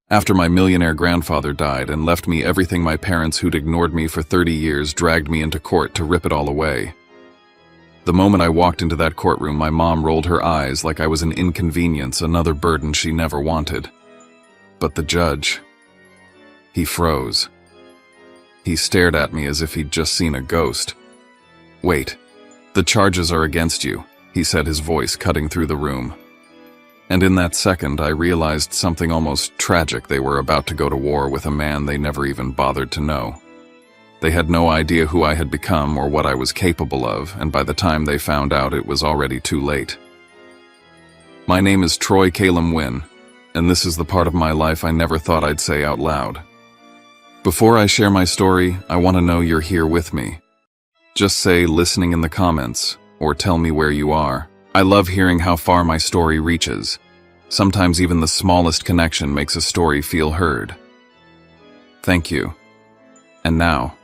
After my millionaire grandfather died and left me everything, my parents, who'd ignored me for 30 years, dragged me into court to rip it all away. The moment I walked into that courtroom, my mom rolled her eyes like I was an inconvenience, another burden she never wanted. But the judge, he froze. He stared at me as if he'd just seen a ghost. "Wait, the charges are against you," he said, his voice cutting through the room. And in that second, I realized something almost tragic. They were about to go to war with a man they never even bothered to know. They had no idea who I had become or what I was capable of, and by the time they found out, it was already too late. My name is Troy Calum Wynn, and this is the part of my life I never thought I'd say out loud. Before I share my story, I want to know you're here with me. Just say "listening" in the comments, or tell me where you are. I love hearing how far my story reaches. Sometimes even the smallest connection makes a story feel heard. Thank you. And now,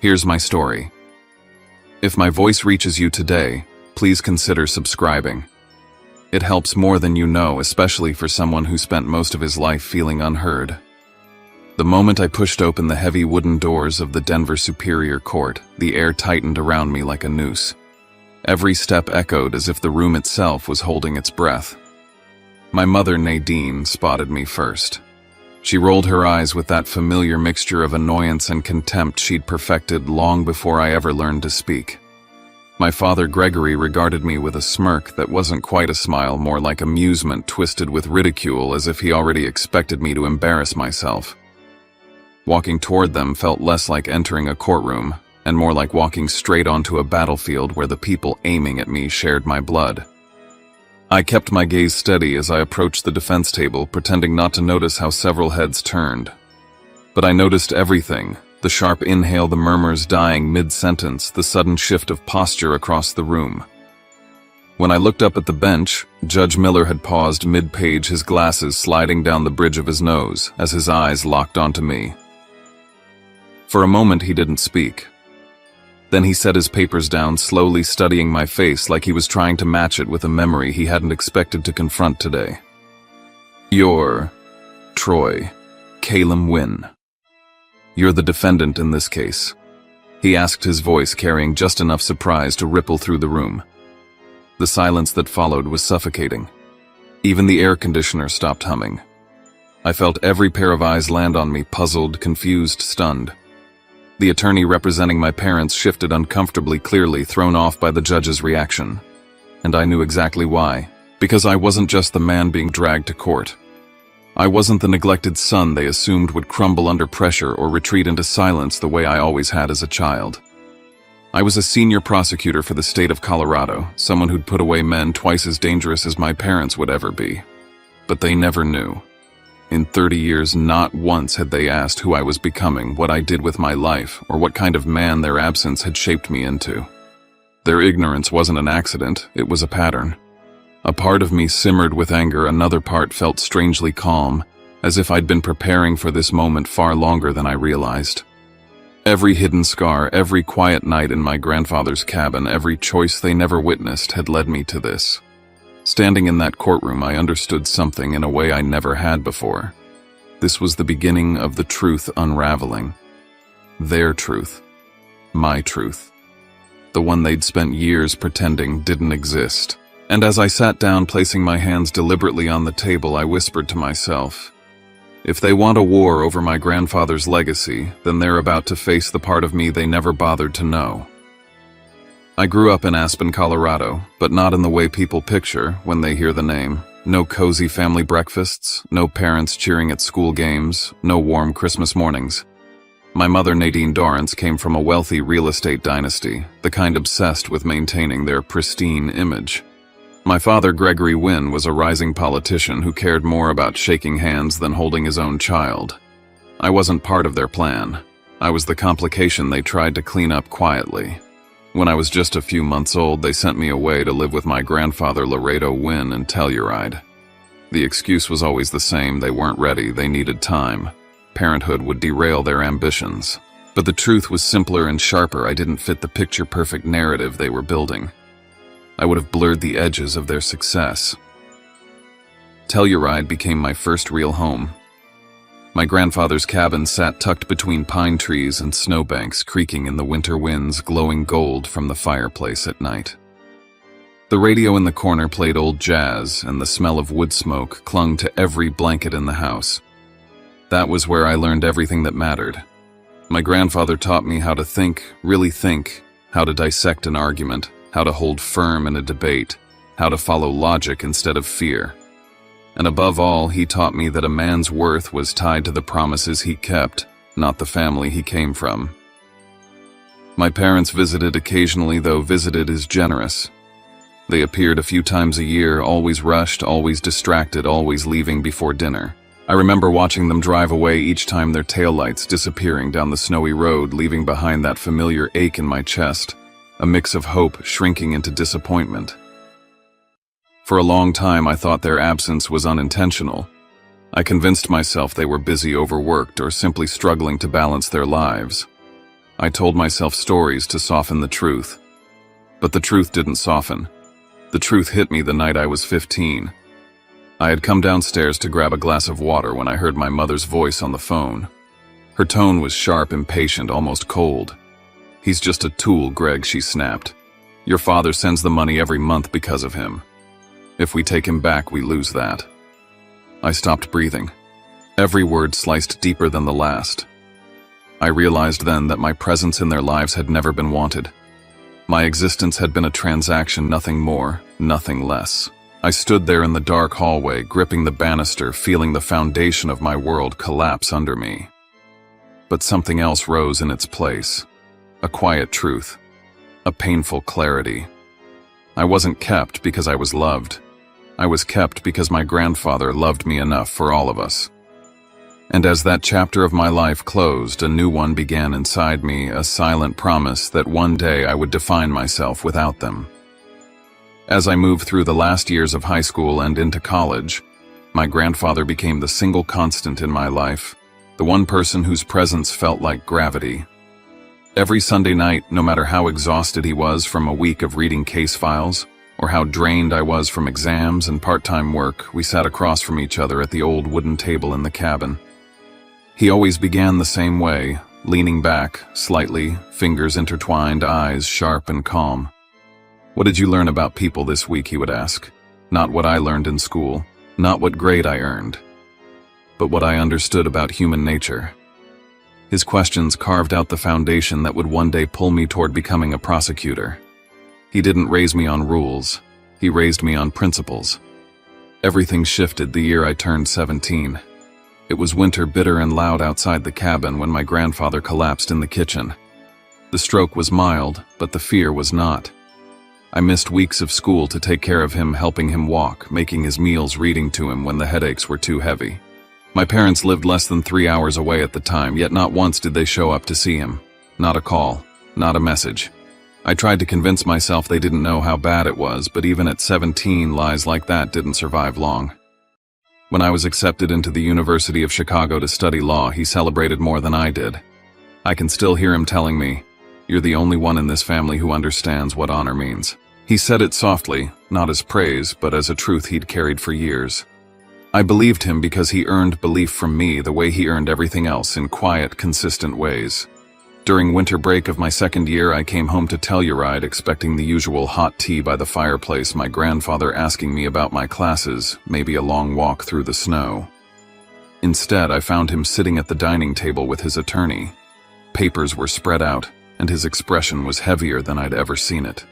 here's my story. If my voice reaches you today, please consider subscribing. It helps more than you know, especially for someone who spent most of his life feeling unheard. The moment I pushed open the heavy wooden doors of the Denver Superior Court, the air tightened around me like a noose. Every step echoed as if the room itself was holding its breath. My mother, Nadine, spotted me first. She rolled her eyes with that familiar mixture of annoyance and contempt she'd perfected long before I ever learned to speak. My father, Gregory, regarded me with a smirk that wasn't quite a smile, more like amusement twisted with ridicule, as if he already expected me to embarrass myself. Walking toward them felt less like entering a courtroom, and more like walking straight onto a battlefield where the people aiming at me shared my blood. I kept my gaze steady as I approached the defense table, pretending not to notice how several heads turned. But I noticed everything: the sharp inhale, the murmurs dying mid-sentence, the sudden shift of posture across the room. When I looked up at the bench, Judge Miller had paused mid-page, his glasses sliding down the bridge of his nose as his eyes locked onto me. For a moment he didn't speak. Then he set his papers down, slowly studying my face like he was trying to match it with a memory he hadn't expected to confront today. "You're Troy Calum Wynn. You're the defendant in this case," he asked, his voice carrying just enough surprise to ripple through the room. The silence that followed was suffocating. Even the air conditioner stopped humming. I felt every pair of eyes land on me, puzzled, confused, stunned. The attorney representing my parents shifted uncomfortably, clearly thrown off by the judge's reaction. And I knew exactly why. Because I wasn't just the man being dragged to court. I wasn't the neglected son they assumed would crumble under pressure or retreat into silence the way I always had as a child. I was a senior prosecutor for the state of Colorado, someone who'd put away men twice as dangerous as my parents would ever be. But they never knew. In 30 years, not once had they asked who I was becoming, what I did with my life, or what kind of man their absence had shaped me into. Their ignorance wasn't an accident, it was a pattern. A part of me simmered with anger, another part felt strangely calm, as if I'd been preparing for this moment far longer than I realized. Every hidden scar, every quiet night in my grandfather's cabin, every choice they never witnessed had led me to this. Standing in that courtroom, I understood something in a way I never had before. This was the beginning of the truth unraveling. Their truth. My truth. The one they'd spent years pretending didn't exist. And as I sat down, placing my hands deliberately on the table, I whispered to myself, if they want a war over my grandfather's legacy, then they're about to face the part of me they never bothered to know. I grew up in Aspen, Colorado, but not in the way people picture when they hear the name. No cozy family breakfasts, no parents cheering at school games, no warm Christmas mornings. My mother, Nadine Dorrance, came from a wealthy real estate dynasty, the kind obsessed with maintaining their pristine image. My father, Gregory Wynn, was a rising politician who cared more about shaking hands than holding his own child. I wasn't part of their plan. I was the complication they tried to clean up quietly. When I was just a few months old, they sent me away to live with my grandfather, Laredo Wynn, in Telluride. The excuse was always the same: they weren't ready, they needed time. Parenthood would derail their ambitions. But the truth was simpler and sharper. I didn't fit the picture-perfect narrative they were building. I would have blurred the edges of their success. Telluride became my first real home. My grandfather's cabin sat tucked between pine trees and snowbanks, creaking in the winter winds, glowing gold from the fireplace at night. The radio in the corner played old jazz, and the smell of wood smoke clung to every blanket in the house. That was where I learned everything that mattered. My grandfather taught me how to think, really think, how to dissect an argument, how to hold firm in a debate, how to follow logic instead of fear. And above all, he taught me that a man's worth was tied to the promises he kept, not the family he came from. My parents visited occasionally, though visited is generous. They appeared a few times a year, always rushed, always distracted, always leaving before dinner. I remember watching them drive away each time, their taillights disappearing down the snowy road, leaving behind that familiar ache in my chest, a mix of hope shrinking into disappointment. For a long time, I thought their absence was unintentional. I convinced myself they were busy, overworked, or simply struggling to balance their lives. I told myself stories to soften the truth. But the truth didn't soften. The truth hit me the night I was 15. I had come downstairs to grab a glass of water when I heard my mother's voice on the phone. Her tone was sharp, impatient, almost cold. "He's just a tool, Greg," she snapped. "Your father sends the money every month because of him. If we take him back, we lose that." I stopped breathing. Every word sliced deeper than the last. I realized then that my presence in their lives had never been wanted. My existence had been a transaction, nothing more, nothing less. I stood there in the dark hallway, gripping the banister, feeling the foundation of my world collapse under me. But something else rose in its place. A quiet truth. A painful clarity. I wasn't kept because I was loved. I was kept because my grandfather loved me enough for all of us. And as that chapter of my life closed, a new one began inside me, a silent promise that one day I would define myself without them. As I moved through the last years of high school and into college, my grandfather became the single constant in my life, the one person whose presence felt like gravity. Every Sunday night, no matter how exhausted he was from a week of reading case files, or how drained I was from exams and part-time work, we sat across from each other at the old wooden table in the cabin. He always began the same way, leaning back, slightly, fingers intertwined, eyes sharp and calm. "What did you learn about people this week?" he would ask. Not what I learned in school, not what grade I earned, but what I understood about human nature. His questions carved out the foundation that would one day pull me toward becoming a prosecutor. He didn't raise me on rules. He raised me on principles. Everything shifted the year I turned 17. It was winter, bitter and loud outside the cabin when my grandfather collapsed in the kitchen. The stroke was mild, but the fear was not. I missed weeks of school to take care of him, helping him walk, making his meals, reading to him when the headaches were too heavy. My parents lived less than 3 hours away at the time, yet not once did they show up to see him. Not a call, not a message. I tried to convince myself they didn't know how bad it was, but even at 17, lies like that didn't survive long. When I was accepted into the University of Chicago to study law, he celebrated more than I did. I can still hear him telling me, "You're the only one in this family who understands what honor means." He said it softly, not as praise, but as a truth he'd carried for years. I believed him because he earned belief from me the way he earned everything else, in quiet, consistent ways. During winter break of my second year, I came home to Telluride expecting the usual hot tea by the fireplace, my grandfather asking me about my classes, maybe a long walk through the snow. Instead, I found him sitting at the dining table with his attorney. Papers were spread out, and his expression was heavier than I'd ever seen it.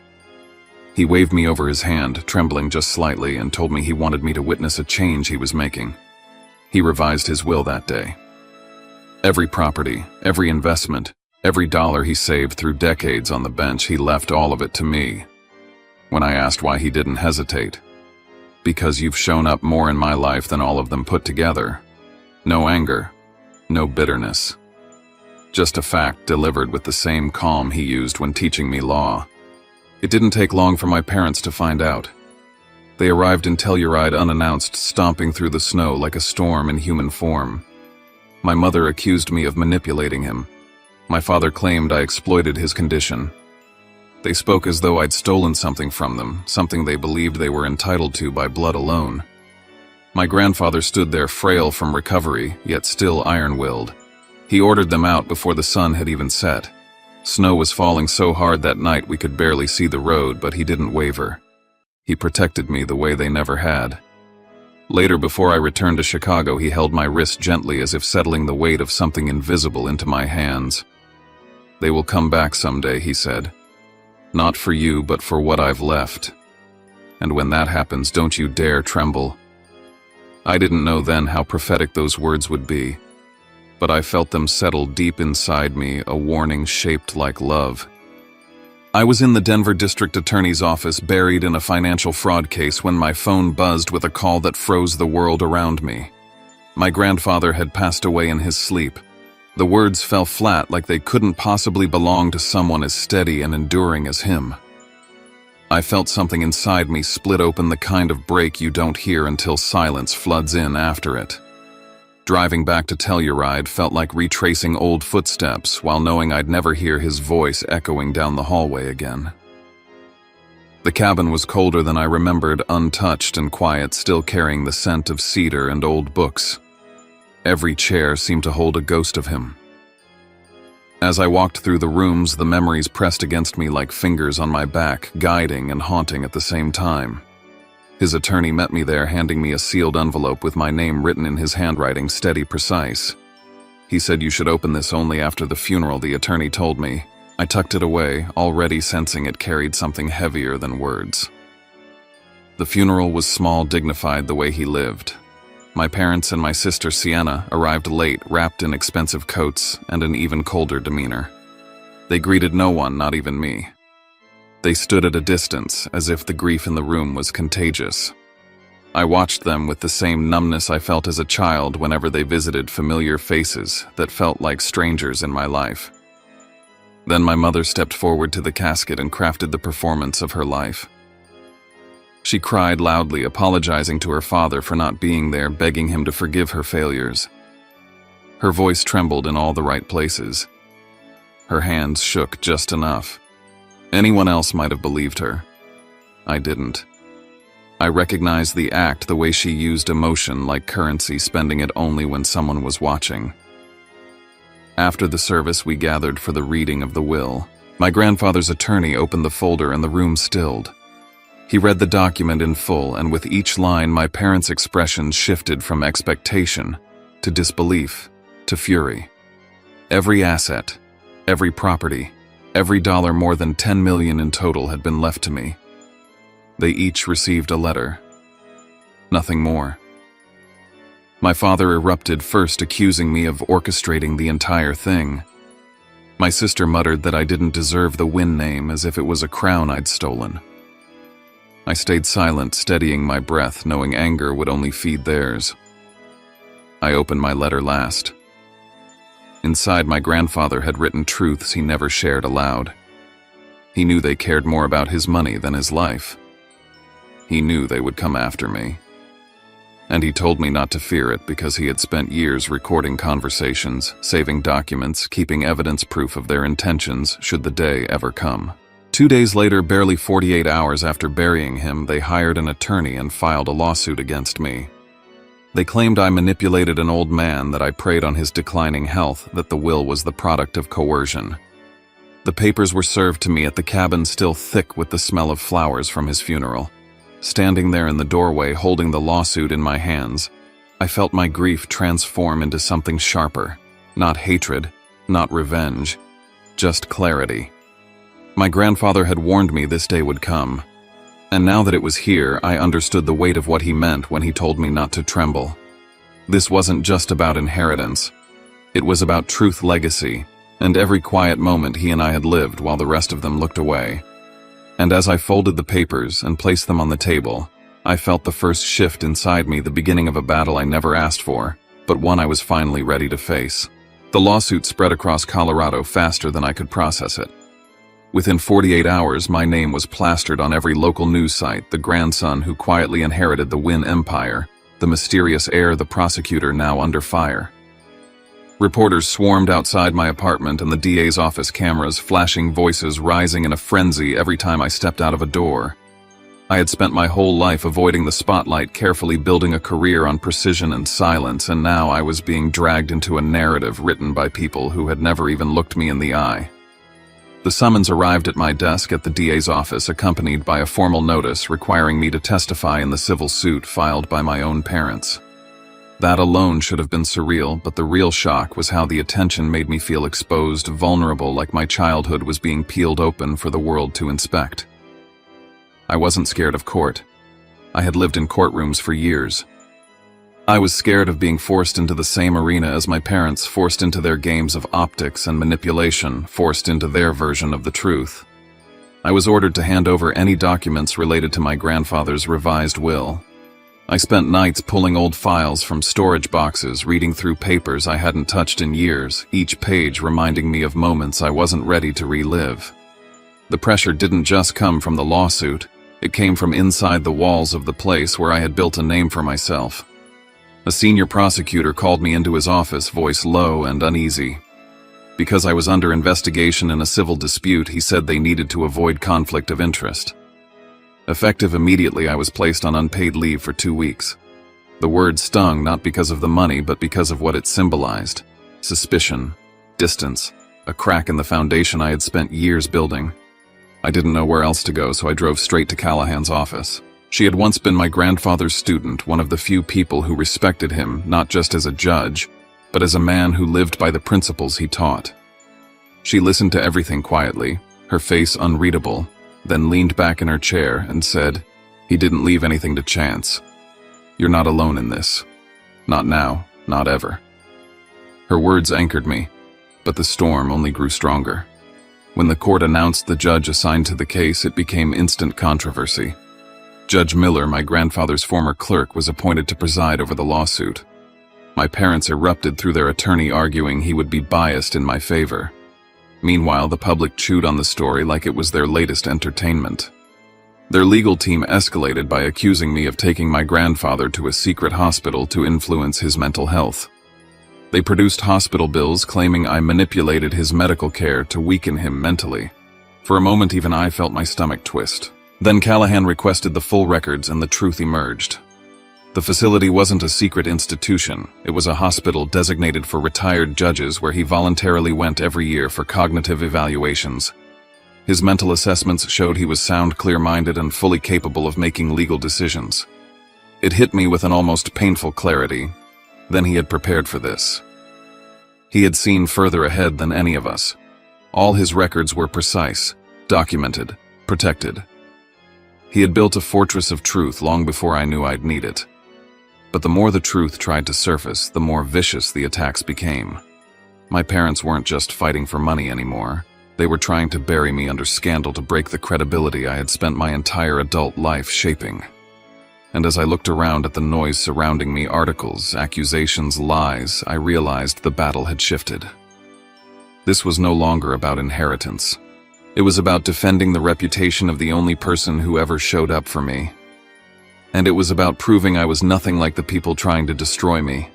He waved me over his hand, trembling just slightly, and told me he wanted me to witness a change he was making. He revised his will that day. Every property, every investment, every dollar he saved through decades on the bench, he left all of it to me. When I asked why, he didn't hesitate. "Because you've shown up more in my life than all of them put together." No anger, no bitterness. Just a fact delivered with the same calm he used when teaching me law. It didn't take long for my parents to find out. They arrived in Telluride unannounced, stomping through the snow like a storm in human form. My mother accused me of manipulating him. My father claimed I exploited his condition. They spoke as though I'd stolen something from them, something they believed they were entitled to by blood alone. My grandfather stood there frail from recovery, yet still iron-willed. He ordered them out before the sun had even set. Snow was falling so hard that night we could barely see the road, but he didn't waver. He protected me the way they never had. Later, before I returned to Chicago, he held my wrist gently as if settling the weight of something invisible into my hands. "They will come back someday," he said. "Not for you, but for what I've left. And when that happens, don't you dare tremble." I didn't know then how prophetic those words would be, but I felt them settle deep inside me, a warning shaped like love. I was in the Denver District Attorney's office, buried in a financial fraud case, when my phone buzzed with a call that froze the world around me. My grandfather had passed away in his sleep. The words fell flat, like they couldn't possibly belong to someone as steady and enduring as him. I felt something inside me split open, the kind of break you don't hear until silence floods in after it. Driving back to Telluride felt like retracing old footsteps while knowing I'd never hear his voice echoing down the hallway again. The cabin was colder than I remembered, untouched and quiet, still carrying the scent of cedar and old books. Every chair seemed to hold a ghost of him. As I walked through the rooms, the memories pressed against me like fingers on my back, guiding and haunting at the same time. His attorney met me there, handing me a sealed envelope with my name written in his handwriting, steady, precise. He said, "You should open this only after the funeral," the attorney told me. I tucked it away, already sensing it carried something heavier than words. The funeral was small, dignified, the way he lived. My parents and my sister Sienna arrived late, wrapped in expensive coats and an even colder demeanor. They greeted no one, not even me. They stood at a distance, as if the grief in the room was contagious. I watched them with the same numbness I felt as a child whenever they visited familiar faces that felt like strangers in my life. Then my mother stepped forward to the casket and crafted the performance of her life. She cried loudly, apologizing to her father for not being there, begging him to forgive her failures. Her voice trembled in all the right places. Her hands shook just enough. Anyone else might have believed her. I didn't. I recognized the act, the way she used emotion like currency, spending it only when someone was watching. After the service, we gathered for the reading of the will. My grandfather's attorney opened the folder and the room stilled. He read the document in full, and with each line, my parents' expressions shifted from expectation to disbelief to fury. Every asset, every property, every dollar, more than $10 million in total, had been left to me. They each received a letter. Nothing more. My father erupted, first accusing me of orchestrating the entire thing. My sister muttered that I didn't deserve the Wynn name, as if it was a crown I'd stolen. I stayed silent, steadying my breath, knowing anger would only feed theirs. I opened my letter last. Inside, my grandfather had written truths he never shared aloud. He knew they cared more about his money than his life. He knew they would come after me. And he told me not to fear it, because he had spent years recording conversations, saving documents, keeping evidence proof of their intentions should the day ever come. 2 days later, barely 48 hours after burying him, they hired an attorney and filed a lawsuit against me. They claimed I manipulated an old man, that I preyed on his declining health, that the will was the product of coercion. The papers were served to me at the cabin, still thick with the smell of flowers from his funeral. Standing there in the doorway, holding the lawsuit in my hands, I felt my grief transform into something sharper. Not hatred, not revenge, just clarity. My grandfather had warned me this day would come. And now that it was here, I understood the weight of what he meant when he told me not to tremble. This wasn't just about inheritance. It was about truth, legacy, and every quiet moment he and I had lived while the rest of them looked away. And as I folded the papers and placed them on the table, I felt the first shift inside me, the beginning of a battle I never asked for, but one I was finally ready to face. The lawsuit spread across Colorado faster than I could process it. Within 48 hours, my name was plastered on every local news site, the grandson who quietly inherited the Wynn empire, the mysterious heir, the prosecutor now under fire. Reporters swarmed outside my apartment and the DA's office, cameras flashing, voices rising in a frenzy every time I stepped out of a door. I had spent my whole life avoiding the spotlight, carefully building a career on precision and silence, and now I was being dragged into a narrative written by people who had never even looked me in the eye. The summons arrived at my desk at the DA's office, accompanied by a formal notice requiring me to testify in the civil suit filed by my own parents. That alone should have been surreal, but the real shock was how the attention made me feel exposed, vulnerable, like my childhood was being peeled open for the world to inspect. I wasn't scared of court. I had lived in courtrooms for years. I was scared of being forced into the same arena as my parents, forced into their games of optics and manipulation, forced into their version of the truth. I was ordered to hand over any documents related to my grandfather's revised will. I spent nights pulling old files from storage boxes, reading through papers I hadn't touched in years, each page reminding me of moments I wasn't ready to relive. The pressure didn't just come from the lawsuit, it came from inside the walls of the place where I had built a name for myself. A senior prosecutor called me into his office, voice low and uneasy. Because I was under investigation in a civil dispute, he said they needed to avoid conflict of interest. Effective immediately, I was placed on unpaid leave for 2 weeks. The word stung not because of the money, but because of what it symbolized. Suspicion, distance, a crack in the foundation I had spent years building. I didn't know where else to go, so I drove straight to Callahan's office. She had once been my grandfather's student, one of the few people who respected him, not just as a judge, but as a man who lived by the principles he taught. She listened to everything quietly, her face unreadable, then leaned back in her chair and said, "He didn't leave anything to chance. You're not alone in this. Not now, not ever." Her words anchored me, but the storm only grew stronger. When the court announced the judge assigned to the case, it became instant controversy. Judge Miller, my grandfather's former clerk, was appointed to preside over the lawsuit. My parents erupted through their attorney, arguing he would be biased in my favor. Meanwhile, the public chewed on the story like it was their latest entertainment. Their legal team escalated by accusing me of taking my grandfather to a secret hospital to influence his mental health. They produced hospital bills claiming I manipulated his medical care to weaken him mentally. For a moment, even I felt my stomach twist. Then Callahan requested the full records and the truth emerged. The facility wasn't a secret institution. It was a hospital designated for retired judges where he voluntarily went every year for cognitive evaluations. His mental assessments showed he was sound, clear-minded, and fully capable of making legal decisions. It hit me with an almost painful clarity. Then he had prepared for this. He had seen further ahead than any of us. All his records were precise, documented, protected. He had built a fortress of truth long before I knew I'd need it. But the more the truth tried to surface, the more vicious the attacks became. My parents weren't just fighting for money anymore. They were trying to bury me under scandal to break the credibility I had spent my entire adult life shaping. And as I looked around at the noise surrounding me, articles, accusations, lies, I realized the battle had shifted. This was no longer about inheritance. It was about defending the reputation of the only person who ever showed up for me. And it was about proving I was nothing like the people trying to destroy me.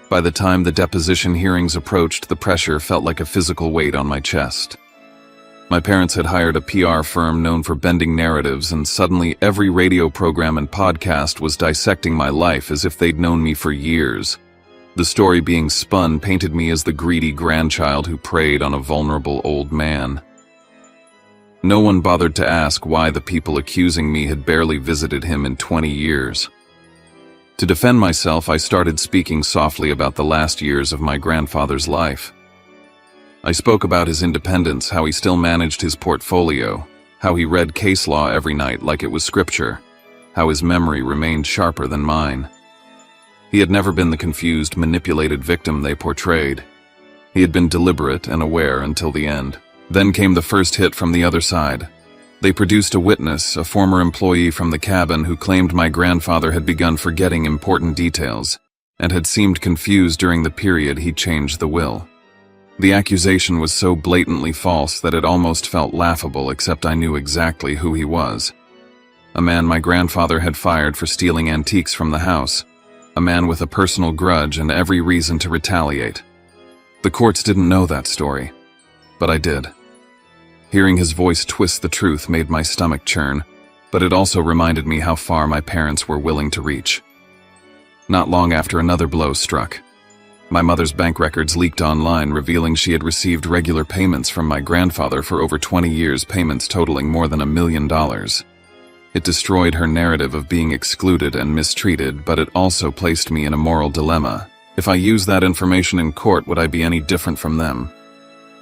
By the time the deposition hearings approached, the pressure felt like a physical weight on my chest. My parents had hired a PR firm known for bending narratives, and suddenly every radio program and podcast was dissecting my life as if they'd known me for years. The story being spun painted me as the greedy grandchild who preyed on a vulnerable old man. No one bothered to ask why the people accusing me had barely visited him in 20 years. To defend myself, I started speaking softly about the last years of my grandfather's life. I spoke about his independence, how he still managed his portfolio, how he read case law every night like it was scripture, how his memory remained sharper than mine. He had never been the confused, manipulated victim they portrayed. He had been deliberate and aware until the end. Then came the first hit from the other side. They produced a witness, a former employee from the cabin, who claimed my grandfather had begun forgetting important details and had seemed confused during the period he changed the will. The accusation was so blatantly false that it almost felt laughable, except I knew exactly who he was. A man my grandfather had fired for stealing antiques from the house. A man with a personal grudge and every reason to retaliate. The courts didn't know that story, but I did. Hearing his voice twist the truth made my stomach churn. but it also reminded me how far my parents were willing to reach. Not long after, another blow struck. My mother's bank records leaked online, revealing she had received regular payments from my grandfather for over 20 years, payments totaling more than $1 million. It destroyed her narrative of being excluded and mistreated, but it also placed me in a moral dilemma. If I used that information in court, would I be any different from them?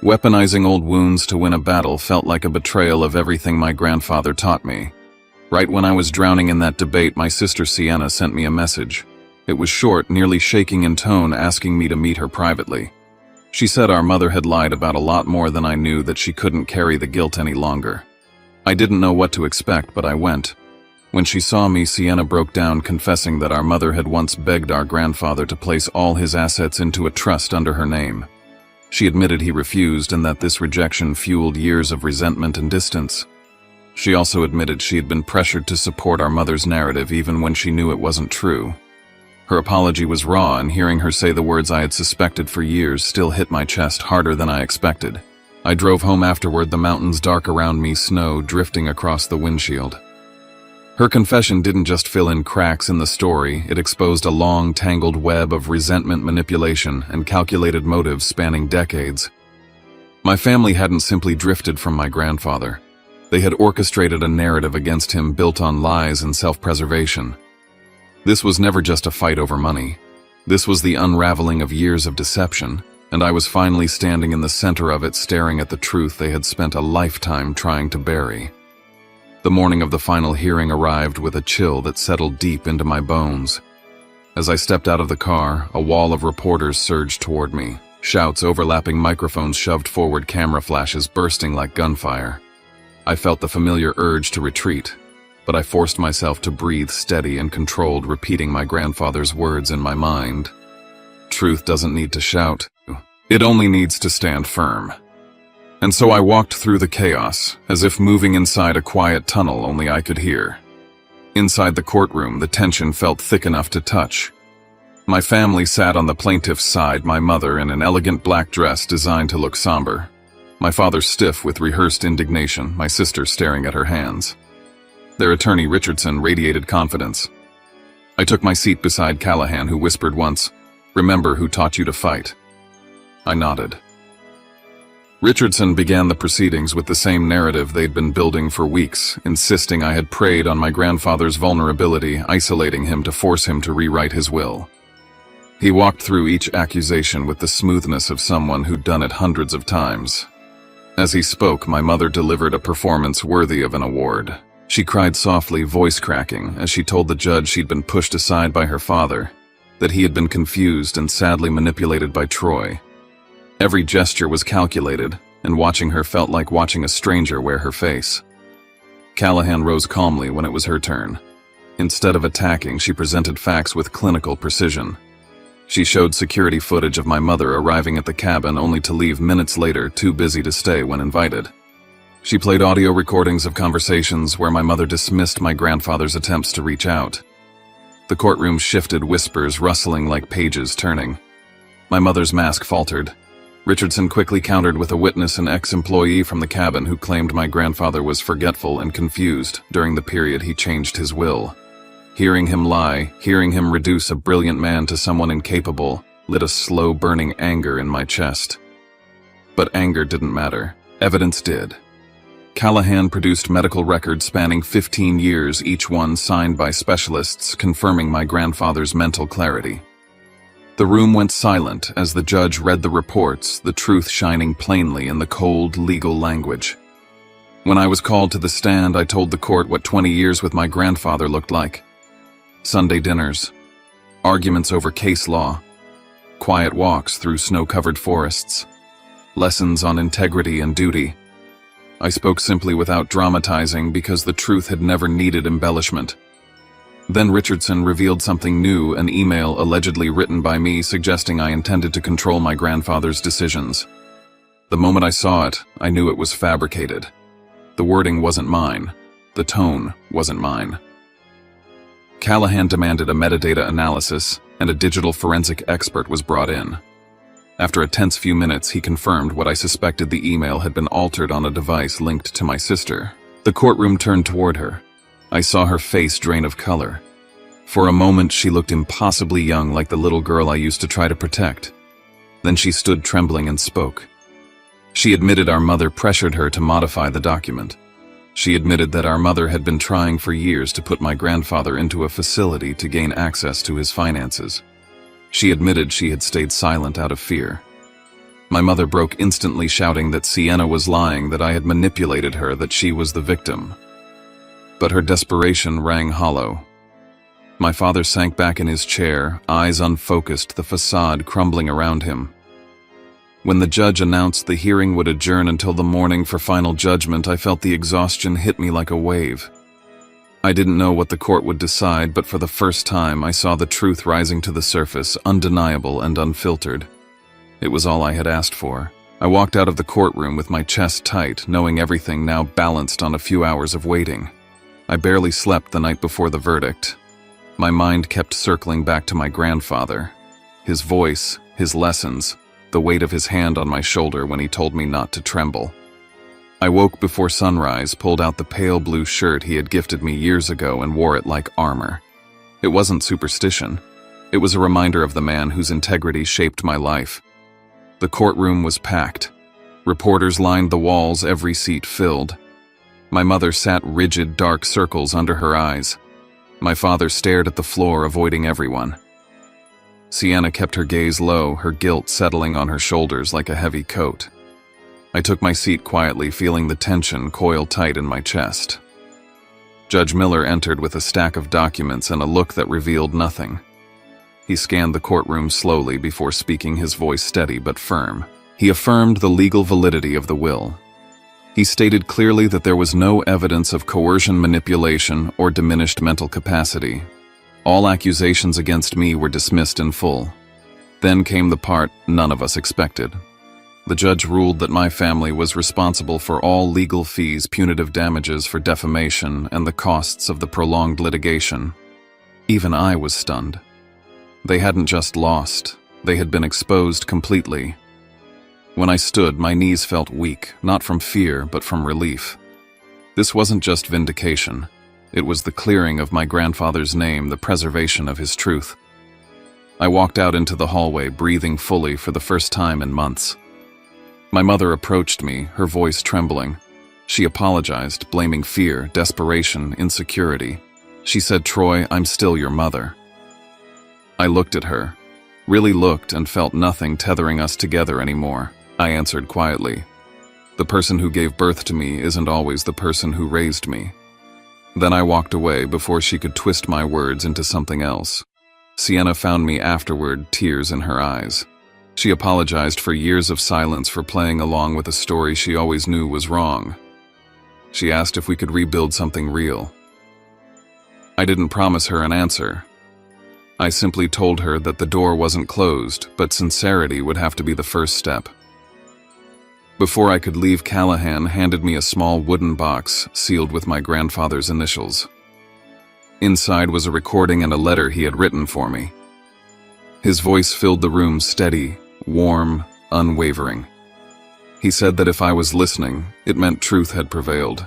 Weaponizing old wounds to win a battle felt like a betrayal of everything my grandfather taught me. Right when I was drowning in that debate, my sister Sienna sent me a message. It was short, nearly shaking in tone, asking me to meet her privately. She said our mother had lied about a lot more than I knew, that she couldn't carry the guilt any longer. I didn't know what to expect, but I went. When she saw me, Sienna broke down, confessing that our mother had once begged our grandfather to place all his assets into a trust under her name. She admitted he refused, and that this rejection fueled years of resentment and distance. She also admitted she had been pressured to support our mother's narrative even when she knew it wasn't true. Her apology was raw, and hearing her say the words I had suspected for years still hit my chest harder than I expected. I drove home afterward, the mountains dark around me, snow drifting across the windshield. Her confession didn't just fill in cracks in the story, it exposed a long, tangled web of resentment, manipulation, and calculated motives spanning decades. My family hadn't simply drifted from my grandfather. They had orchestrated a narrative against him built on lies and self-preservation. This was never just a fight over money. This was the unraveling of years of deception, and I was finally standing in the center of it, staring at the truth they had spent a lifetime trying to bury. The morning of the final hearing arrived with a chill that settled deep into my bones. As I stepped out of the car, a wall of reporters surged toward me. Shouts, overlapping microphones shoved forward, camera flashes bursting like gunfire. I felt the familiar urge to retreat, but I forced myself to breathe steady and controlled, repeating my grandfather's words in my mind. Truth doesn't need to shout. It only needs to stand firm. And so I walked through the chaos, as if moving inside a quiet tunnel only I could hear. Inside the courtroom, the tension felt thick enough to touch. My family sat on the plaintiff's side, my mother in an elegant black dress designed to look somber. My father stiff with rehearsed indignation, my sister staring at her hands. Their attorney, Richardson, radiated confidence. I took my seat beside Callahan, who whispered once, "Remember who taught you to fight." I nodded. Richardson began the proceedings with the same narrative they'd been building for weeks, insisting I had preyed on my grandfather's vulnerability, isolating him to force him to rewrite his will. He walked through each accusation with the smoothness of someone who'd done it hundreds of times. As he spoke, my mother delivered a performance worthy of an award. She cried softly, voice cracking, as she told the judge she'd been pushed aside by her father, that he had been confused and sadly manipulated by Troy. Every gesture was calculated, and watching her felt like watching a stranger wear her face. Callahan rose calmly when it was her turn. Instead of attacking, she presented facts with clinical precision. She showed security footage of my mother arriving at the cabin only to leave minutes later, too busy to stay when invited. She played audio recordings of conversations where my mother dismissed my grandfather's attempts to reach out. The courtroom shifted, whispers rustling like pages turning. My mother's mask faltered. Richardson quickly countered with a witness, an ex-employee from the cabin who claimed my grandfather was forgetful and confused during the period he changed his will. Hearing him lie, hearing him reduce a brilliant man to someone incapable, lit a slow burning anger in my chest. But anger didn't matter. Evidence did. Callahan produced medical records spanning 15 years, each one signed by specialists, confirming my grandfather's mental clarity. The room went silent as the judge read the reports, the truth shining plainly in the cold, legal language. When I was called to the stand, I told the court what 20 years with my grandfather looked like. Sunday dinners, arguments over case law, quiet walks through snow-covered forests, lessons on integrity and duty. I spoke simply without dramatizing because the truth had never needed embellishment. Then Richardson revealed something new, an email allegedly written by me suggesting I intended to control my grandfather's decisions. The moment I saw it, I knew it was fabricated. The wording wasn't mine. The tone wasn't mine. Callahan demanded a metadata analysis, and a digital forensic expert was brought in. After a tense few minutes, he confirmed what I suspected: the email had been altered on a device linked to my sister. The courtroom turned toward her. I saw her face drain of color. For a moment, she looked impossibly young, like the little girl I used to try to protect. Then she stood trembling and spoke. She admitted our mother pressured her to modify the document. She admitted that our mother had been trying for years to put my grandfather into a facility to gain access to his finances. She admitted she had stayed silent out of fear. My mother broke instantly, shouting that Sienna was lying, that I had manipulated her, that she was the victim. But her desperation rang hollow. My father sank back in his chair, eyes unfocused, the facade crumbling around him. When the judge announced the hearing would adjourn until the morning for final judgment, I felt the exhaustion hit me like a wave. I didn't know what the court would decide, but for the first time I saw the truth rising to the surface, undeniable and unfiltered. It was all I had asked for. I walked out of the courtroom with my chest tight, knowing everything now balanced on a few hours of waiting. I barely slept the night before the verdict. My mind kept circling back to my grandfather. His voice, his lessons, the weight of his hand on my shoulder when he told me not to tremble. I woke before sunrise, pulled out the pale blue shirt he had gifted me years ago and wore it like armor. It wasn't superstition. It was a reminder of the man whose integrity shaped my life. The courtroom was packed. Reporters lined the walls, every seat filled. My mother sat rigid, dark circles under her eyes. My father stared at the floor, avoiding everyone. Sienna kept her gaze low, her guilt settling on her shoulders like a heavy coat. I took my seat quietly, feeling the tension coil tight in my chest. Judge Miller entered with a stack of documents and a look that revealed nothing. He scanned the courtroom slowly before speaking, his voice steady but firm. He affirmed the legal validity of the will. He stated clearly that there was no evidence of coercion, manipulation, or diminished mental capacity. All accusations against me were dismissed in full. Then came the part none of us expected. The judge ruled that my family was responsible for all legal fees, punitive damages for defamation, and the costs of the prolonged litigation. Even I was stunned. They hadn't just lost, they had been exposed completely. When I stood, my knees felt weak, not from fear, but from relief. This wasn't just vindication. It was the clearing of my grandfather's name, the preservation of his truth. I walked out into the hallway, breathing fully for the first time in months. My mother approached me, her voice trembling. She apologized, blaming fear, desperation, insecurity. She said, "Troy, I'm still your mother." I looked at her, really looked, and felt nothing tethering us together anymore. I answered quietly, "The person who gave birth to me isn't always the person who raised me." Then I walked away before she could twist my words into something else. Sienna found me afterward, tears in her eyes. She apologized for years of silence, for playing along with a story she always knew was wrong. She asked if we could rebuild something real. I didn't promise her an answer. I simply told her that the door wasn't closed, but sincerity would have to be the first step. Before I could leave, Callahan handed me a small wooden box sealed with my grandfather's initials. Inside was a recording and a letter he had written for me. His voice filled the room, steady, warm, unwavering. He said that if I was listening, it meant truth had prevailed.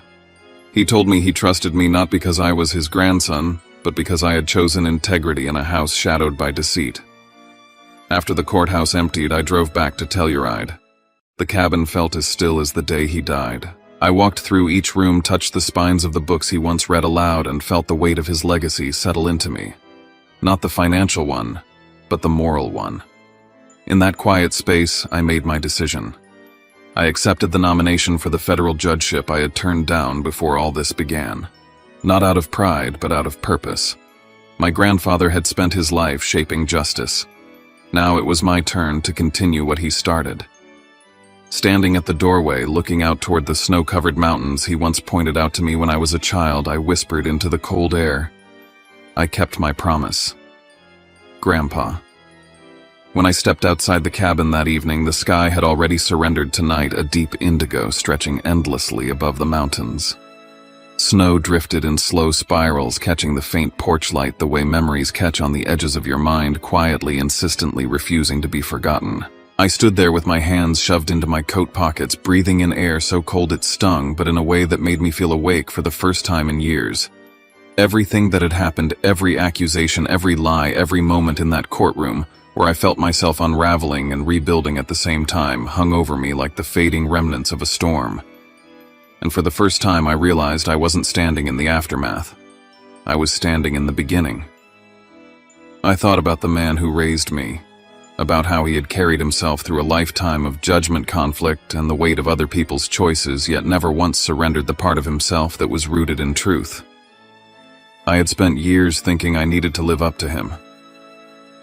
He told me he trusted me not because I was his grandson, but because I had chosen integrity in a house shadowed by deceit. After the courthouse emptied, I drove back to Telluride. The cabin felt as still as the day he died. I walked through each room, touched the spines of the books he once read aloud, and felt the weight of his legacy settle into me. Not the financial one, but the moral one. In that quiet space, I made my decision. I accepted the nomination for the federal judgeship I had turned down before all this began. Not out of pride, but out of purpose. My grandfather had spent his life shaping justice. Now it was my turn to continue what he started. Standing at the doorway, looking out toward the snow-covered mountains he once pointed out to me when I was a child, I whispered into the cold air, "I kept my promise. Grandpa." When I stepped outside the cabin that evening, the sky had already surrendered to night, a deep indigo stretching endlessly above the mountains. Snow drifted in slow spirals, catching the faint porch light the way memories catch on the edges of your mind, quietly, insistently refusing to be forgotten. I stood there with my hands shoved into my coat pockets, breathing in air so cold it stung, but in a way that made me feel awake for the first time in years. Everything that had happened, every accusation, every lie, every moment in that courtroom, where I felt myself unraveling and rebuilding at the same time, hung over me like the fading remnants of a storm. And for the first time I realized I wasn't standing in the aftermath. I was standing in the beginning. I thought about the man who raised me, about how he had carried himself through a lifetime of judgment, conflict, and the weight of other people's choices, yet never once surrendered the part of himself that was rooted in truth. I had spent years thinking I needed to live up to him.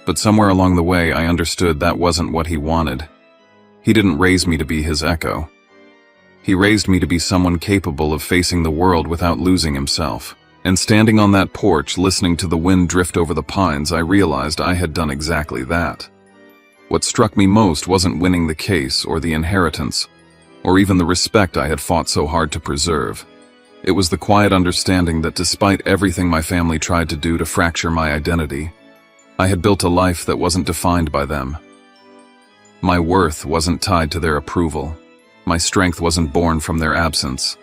But somewhere along the way I understood that wasn't what he wanted. He didn't raise me to be his echo. He raised me to be someone capable of facing the world without losing himself. And standing on that porch, listening to the wind drift over the pines, I realized I had done exactly that. What struck me most wasn't winning the case or the inheritance, or even the respect I had fought so hard to preserve. It was the quiet understanding that despite everything my family tried to do to fracture my identity, I had built a life that wasn't defined by them. My worth wasn't tied to their approval. My strength wasn't born from their absence.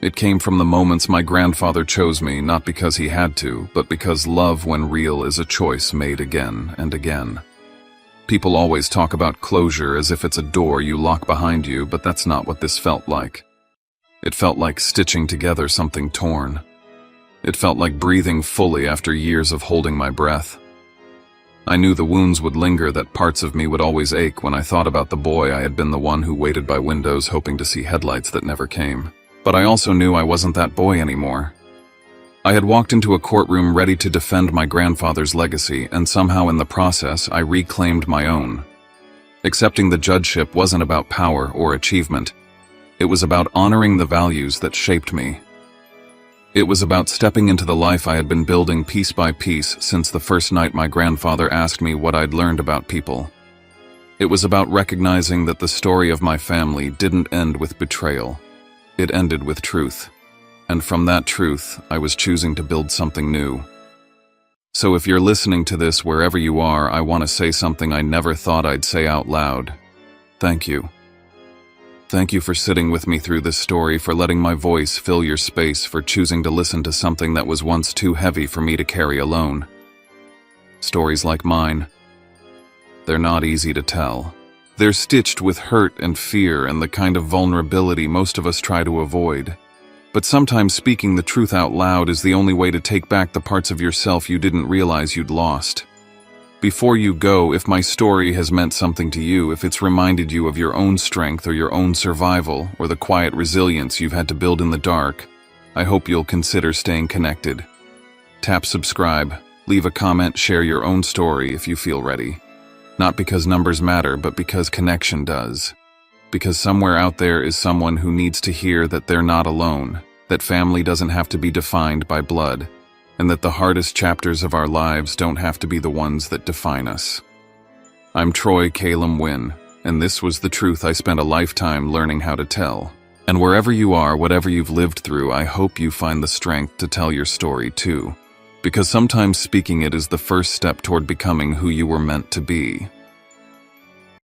It came from the moments my grandfather chose me, not because he had to, but because love, when real, is a choice made again and again. People always talk about closure as if it's a door you lock behind you, but that's not what this felt like. It felt like stitching together something torn. It felt like breathing fully after years of holding my breath. I knew the wounds would linger, that parts of me would always ache when I thought about the boy I had been, the one who waited by windows hoping to see headlights that never came. But I also knew I wasn't that boy anymore. I had walked into a courtroom ready to defend my grandfather's legacy, and somehow in the process I reclaimed my own. Accepting the judgeship wasn't about power or achievement. It was about honoring the values that shaped me. It was about stepping into the life I had been building piece by piece since the first night my grandfather asked me what I'd learned about people. It was about recognizing that the story of my family didn't end with betrayal. It ended with truth. And from that truth, I was choosing to build something new. So if you're listening to this wherever you are, I want to say something I never thought I'd say out loud. Thank you. Thank you for sitting with me through this story, for letting my voice fill your space, for choosing to listen to something that was once too heavy for me to carry alone. Stories like mine, they're not easy to tell. They're stitched with hurt and fear and the kind of vulnerability most of us try to avoid. But sometimes speaking the truth out loud is the only way to take back the parts of yourself you didn't realize you'd lost. Before you go, if my story has meant something to you, if it's reminded you of your own strength or your own survival or the quiet resilience you've had to build in the dark, I hope you'll consider staying connected. Tap subscribe, leave a comment, share your own story if you feel ready. Not because numbers matter, but because connection does. Because somewhere out there is someone who needs to hear that they're not alone, that family doesn't have to be defined by blood, and that the hardest chapters of our lives don't have to be the ones that define us. I'm Troy Calum Wynn, and this was the truth I spent a lifetime learning how to tell. And wherever you are, whatever you've lived through, I hope you find the strength to tell your story too. Because sometimes speaking it is the first step toward becoming who you were meant to be.